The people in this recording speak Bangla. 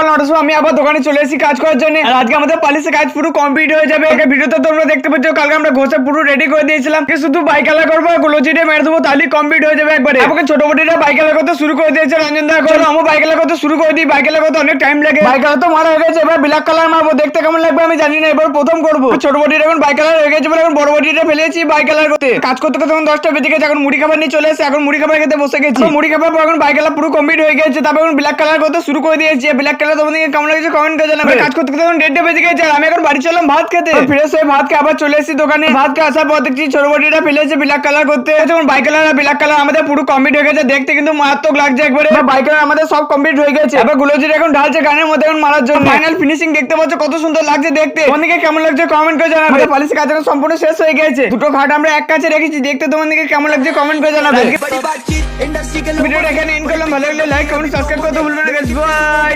আমি আবার দোকানে চলে এসেছি কাজ করার জন্য। আর আজকে আমাদের পালিশের কাজ পুরো কমপ্লিট হয়ে যাবে। ভিডিওতে তোমরা দেখতে পাচ্ছ কালকে আমরা ঘষে পুরো রেডি করে দিয়েছিলাম, শুধু বাইক কালার করবো, গ্লোচিটা মেরে দেবো, তাহলে কমপ্লিট হয়ে যাবে একবারে। আমাকে ছোট বটিটা বাইক কালার করতে শুরু করে দিয়েছে রঞ্জন দা। চলো আমার বাইক কালার করতে শুরু করে দিই। বাইক কালার করতে অনেক টাইম লাগে। বাইক কালার তো মারা হয়ে গেছে, এবার ব্ল্যাক কালার মারবো, দেখতে কেমন লাগবে আমি জানি না, এবার প্রথম করবো। ছোট বটিটা এখন বাইক কালার হয়ে গেছে বলে এখন বড় বটিটা ফেলেছি বাইক কালার করতে। কাজ করতে করতে এখন 10টা বেজে গেছে, এখন মুড়ি খাবার নিয়ে চলে এসে এখন মুড়ি খাবার খেতে বসে গেছি। মুড়ি খাবার পর এখন বাইক কালার পুরো কমপ্লিট হয়ে গেছে, তারপর এখন ব্ল্যাক কালার করতে শুরু করে দিয়েছি। ব্ল্যাক কালার তোমাদের কেমন লাগছে কমেন্ট করে জানাবে। কাজ করতে করতে এখন 1:30 বেজে গেছে, আর আমি এখন বাড়ি চললাম ভাত খেতে। ফ্রেশ হয়ে ভাত খেয়ে আবার চলে এসেছি দোকানে। ভাত খেয়ে আসার পর দেখছি ছোট বটিটা ফেলেছে ব্ল্যাক কালার করতে। এখন বাইক কালার আর ব্ল্যাক কালার আমাদের পুরো কমপ্লিট হয়ে গেছে, দেখতে কিন্তু মারাত্মক লাগছে একবারে। বাইক কালার আমাদের সব কমপ্লিট হয়ে গেছে, এবার গ্লোচিটা এখন ঢালছে গানের মধ্যে এখন মারার জন্য। ফাইনাল ফিনিশিং দেখতে পাচ্ছ কত সুন্দর লাগছে দেখতে। তোমাদেরকে কেমন লাগছে কমেন্ট করে জানাবে। পালিশের কাজ এখন সম্পূর্ণ শেষ হয়ে গেছে, দুটো খাট আমরা এক কাছে রেখেছি, দেখতে তোমাদেরকে কেমন লাগছে কমেন্ট করে জানাবে। ভিডিওটা এখানে এন্ড করলাম, ভালো লাগলে লাইক কমেন্ট সাবস্ক্রাইব করতে ভুলবেন না। বাই।